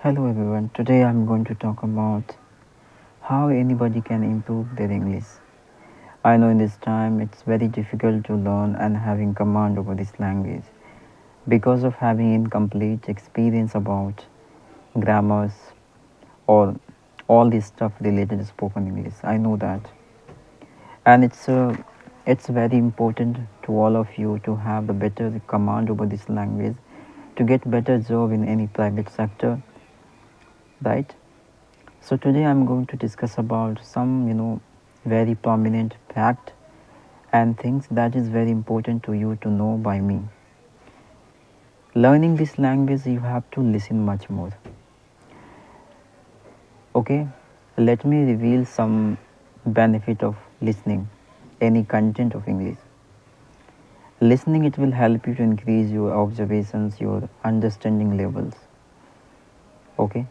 Hello everyone. Today I'm going to talk about how anybody can improve their English. I know in this time it's very difficult to learn and having command over this language because of having incomplete experience about grammars or all this stuff related to spoken English. I know that, and it's very important to all of you to have the better command over this language to get better job in any private sector, right? So today I'm going to discuss about some, very prominent fact and things that is very important to you to know by me. Learning this language, you have to listen much more. Okay, let me reveal some benefit of listening any content of English. Listening, it will help you to increase your observations, your understanding levels. Okay,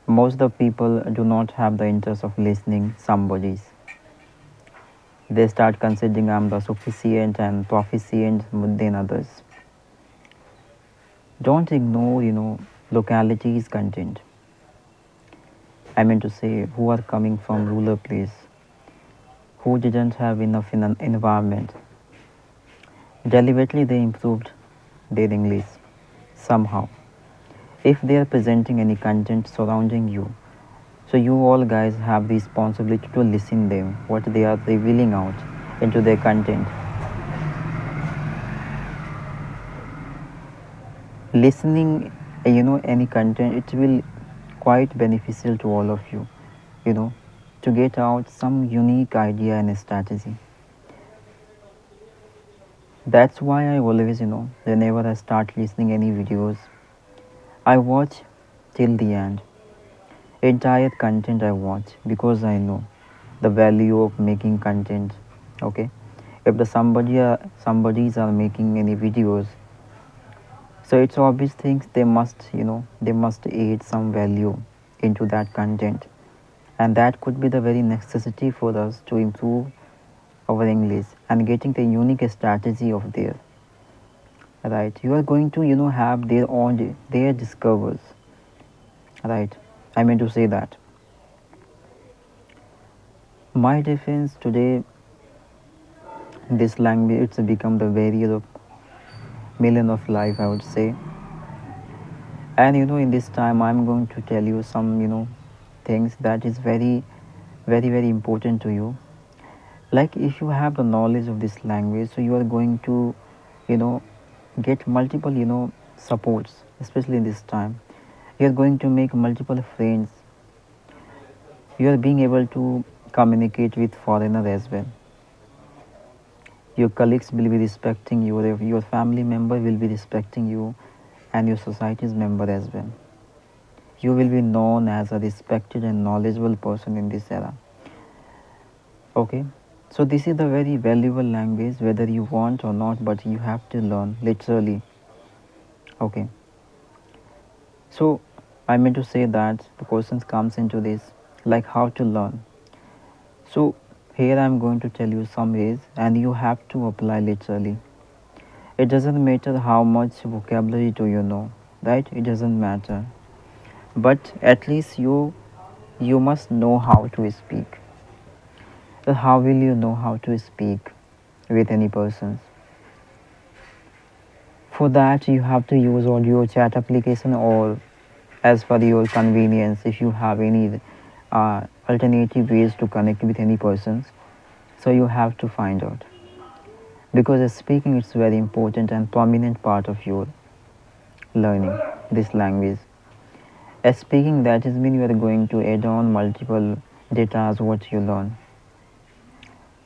most of the people do not have the interest of listening somebody's. They start considering I'm the sufficient and proficient than others. Don't ignore, localities content. I mean to say, who are coming from rural place, who didn't have enough in an environment. Deliberately they improved their English somehow. If they are presenting any content surrounding you, so you all guys have the responsibility to listen them, what they are revealing out into their content. Listening, any content, it will quite beneficial to all of you, you know to get out some unique idea and strategy. That's why I always, whenever I start listening any videos, I watch till the end. Entire content I watch because I know the value of making content. Okay, if the somebody's are making any videos, so it's obvious things they must add some value into that content, and that could be the very necessity for us to improve our English and getting the unique strategy of their, right. You are going to have their own, their discovers, right. I mean to say that my defense today, this language, it's become the barrier of million of life, I would say. And in this time I'm going to tell you some things that is very, very, very important to you. Like, if you have the knowledge of this language, so you are going to you know get multiple supports, especially in this time. You are going to make multiple friends. You are being able to communicate with foreigner as well. Your colleagues will be respecting you, your family member will be respecting you, and your society's member as well. You will be known as a respected and knowledgeable person in this era. Okay, so this is the very valuable language, whether you want or not, but you have to learn literally. Okay, so I meant to say that the questions comes into this, like how to learn. So here I'm going to tell you some ways, and you have to apply literally. It doesn't matter how much vocabulary do you know, right? It doesn't matter, but at least you must know how to speak. Well, how will you know how to speak with any persons? For that, you have to use audio chat application, or as per your convenience, if you have any alternative ways to connect with any persons, so you have to find out, because speaking is very important and prominent part of your learning this language. As speaking, that is mean you are going to add on multiple data as what you learn,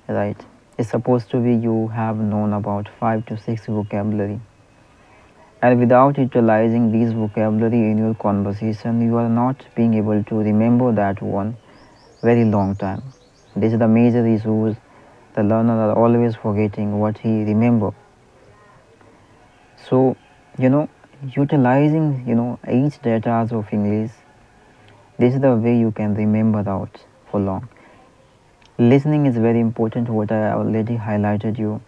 right? It's supposed to be you have known about 5 to 6 vocabulary, and without utilizing these vocabulary in your conversation, you are not being able to remember that one very long time. This is the major issues. The learner are always forgetting what he remember. So utilizing each data of English, this is the way you can remember out for long. Listening is very important, what I already highlighted you.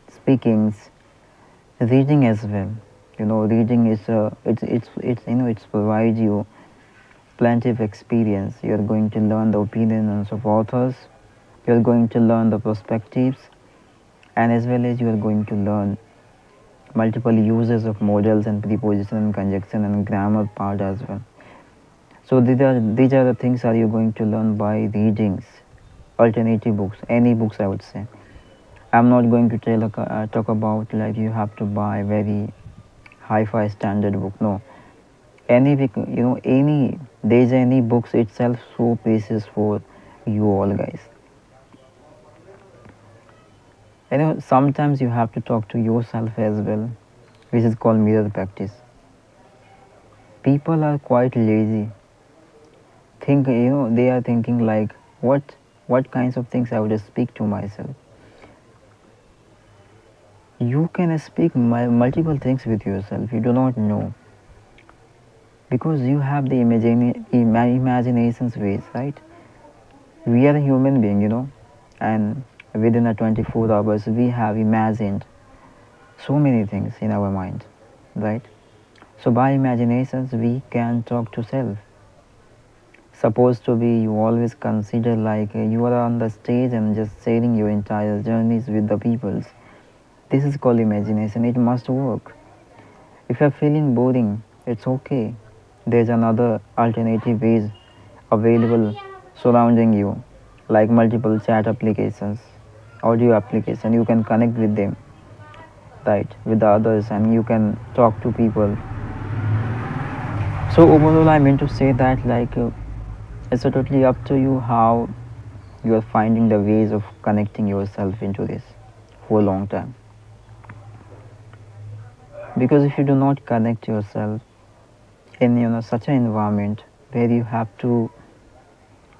Speakings, reading as well. Reading is it's provides you plenty of experience. You're going to learn the opinions of authors, you're going to learn the perspectives, and as well as you are going to learn multiple uses of modals and preposition and conjunction and grammar part as well. So these are the things are you going to learn by readings, alternative books, any books I would say. I'm not going to talk about like you have to buy very hi-fi standard book. No, any any there's any books itself so precious for you all guys. Sometimes you have to talk to yourself as well, which is called mirror practice. People are quite lazy. They are thinking like what kinds of things I would speak to myself. You can speak multiple things with yourself. You do not know because you have the imagination's ways, right? We are a human being, and within a 24 hours we have imagined so many things in our mind, right? So by imaginations we can talk to self. Supposed to be you always consider like you are on the stage and just sharing your entire journeys with the peoples. This is called imagination. It must work. If you're feeling boring, it's okay. There's another alternative ways available surrounding you, like multiple chat applications, audio application. You can connect with them, right, with the others, and you can talk to people. So overall, I mean to say that like it's totally up to you how you are finding the ways of connecting yourself into this for a long time. Because if you do not connect yourself in such an environment where you have to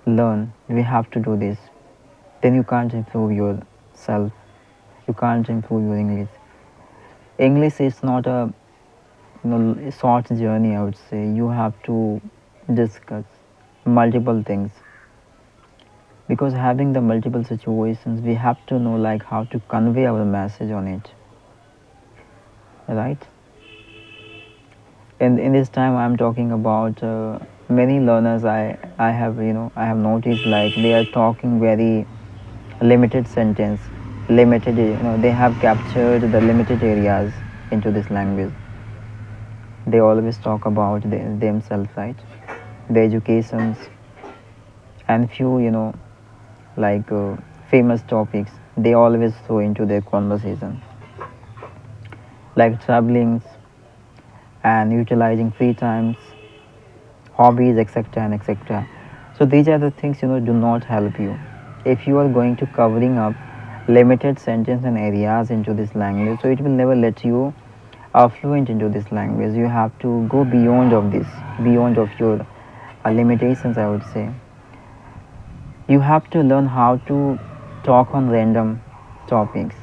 learn, we have to do this, then you can't improve yourself, you can't improve your English. English is not a short journey, I would say. You have to discuss multiple things, because having the multiple situations we have to know like how to convey our message on it, right? In this time I'm talking about many learners. I have I have noticed like they are talking very limited sentence, limited, they have captured the limited areas into this language. They always talk about themselves, right? The educations and few like famous topics they always throw into their conversation, like traveling and utilizing free times, hobbies, etc. and etc. So these are the things do not help you. If you are going to covering up limited sentence and areas into this language, so it will never let you fluent into this language. You have to go beyond of this, beyond of your limitations, I would say. You have to learn how to talk on random topics.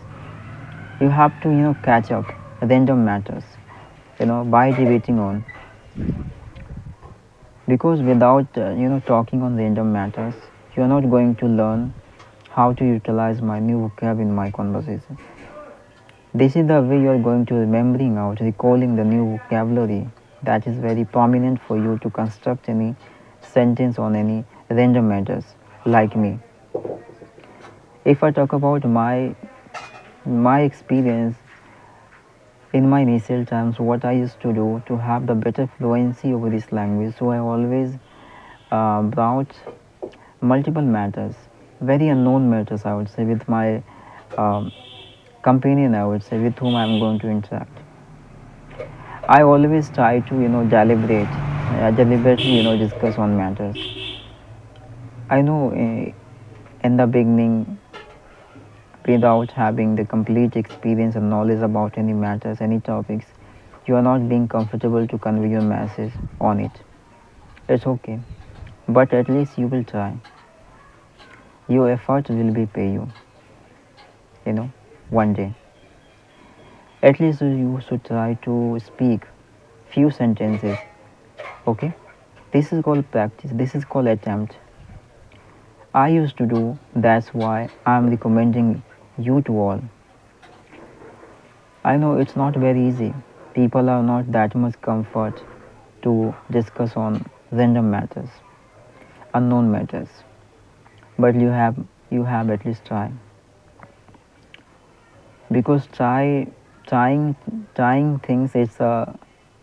You have to catch up random matters, by debating on, because without talking on random matters you are not going to learn how to utilize my new vocab in my conversation. This is the way you are going to remembering out, recalling the new vocabulary that is very prominent for you to construct any sentence on any random matters. Like me, if I talk about my experience in my initial times, what I used to do to have the better fluency over this language, so I always brought multiple matters, very unknown matters, I would say, with my um, companion, I would say, with whom I'm going to interact. I always try to, deliberately, discuss on matters. I know in the beginning, without having the complete experience and knowledge about any matters, any topics, you are not being comfortable to convey your message on it. It's okay, but at least you will try. Your effort will be pay you, one day. At least you should try to speak few sentences. Okay, this is called practice, this is called attempt. I used to do, that's why I'm recommending you to all. I know it's not very easy. People are not that much comfort to discuss on random matters, unknown matters, but you have at least try, because trying things is a,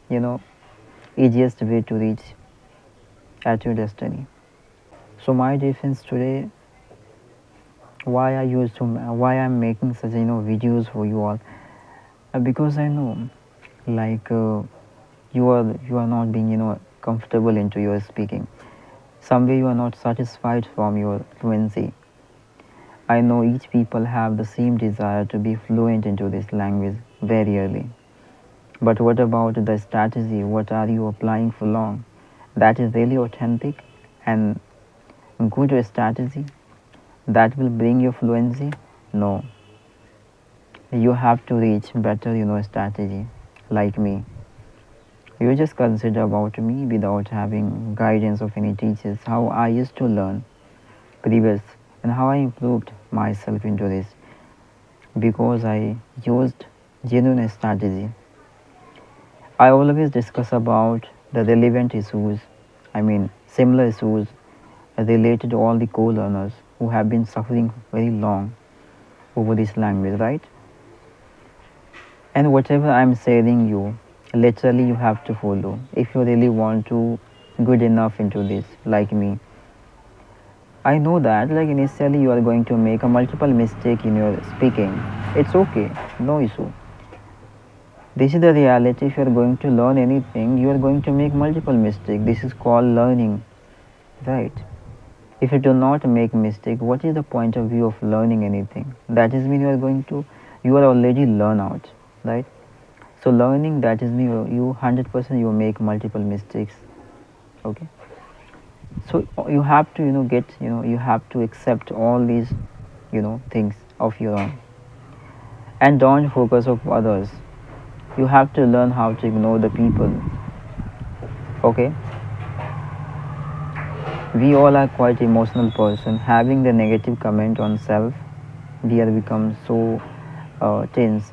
you know easiest way to reach at your destiny. So my defense today, why I'm making such videos for you all, because I know, like, you are not being comfortable into your speaking. Somewhere you are not satisfied from your fluency. I know each people have the same desire to be fluent into this language very early. But what about the strategy? What are you applying for long? That is really authentic and good strategy that will bring you fluency? No. You have to reach better, strategy, like me. You just consider about me without having guidance of any teachers, how I used to learn previous and how I improved myself into this, because I used genuine strategy. I always discuss about the relevant issues, I mean similar issues related to all the co-learners who have been suffering very long over this language, right? And whatever I'm saying you, literally you have to follow if you really want to good enough into this, like me. I know that like initially you are going to make a multiple mistake in your speaking. It's okay, no issue. This is the reality. If you are going to learn anything, you are going to make multiple mistakes. This is called learning, right? If you do not make mistake, what is the point of view of learning anything? That is mean you are already learn out, right? So learning, that is mean you 100% you make multiple mistakes. Okay. So you have to get you have to accept all these things of your own, and don't focus of others. You have to learn how to ignore the people. Okay. We all are quite emotional person. Having the negative comment on self, we are become so tense,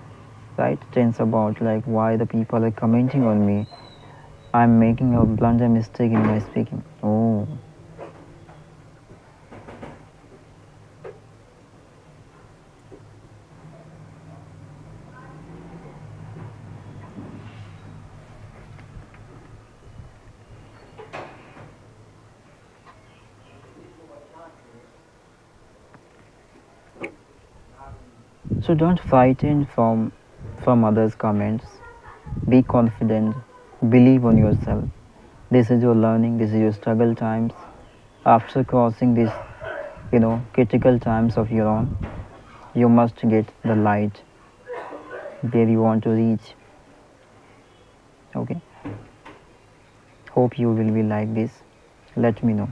right? Tense about like why the people are commenting on me. I'm making a blunder mistake in my speaking. Oh, so don't frighten from others' comments. Be confident. Believe on yourself. This is your learning. This is your struggle times. After crossing these, critical times of your own, you must get the light where you want to reach. Okay. Hope you will be like this. Let me know.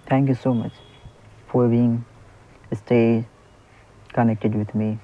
Thank you so much for being stay connected with me.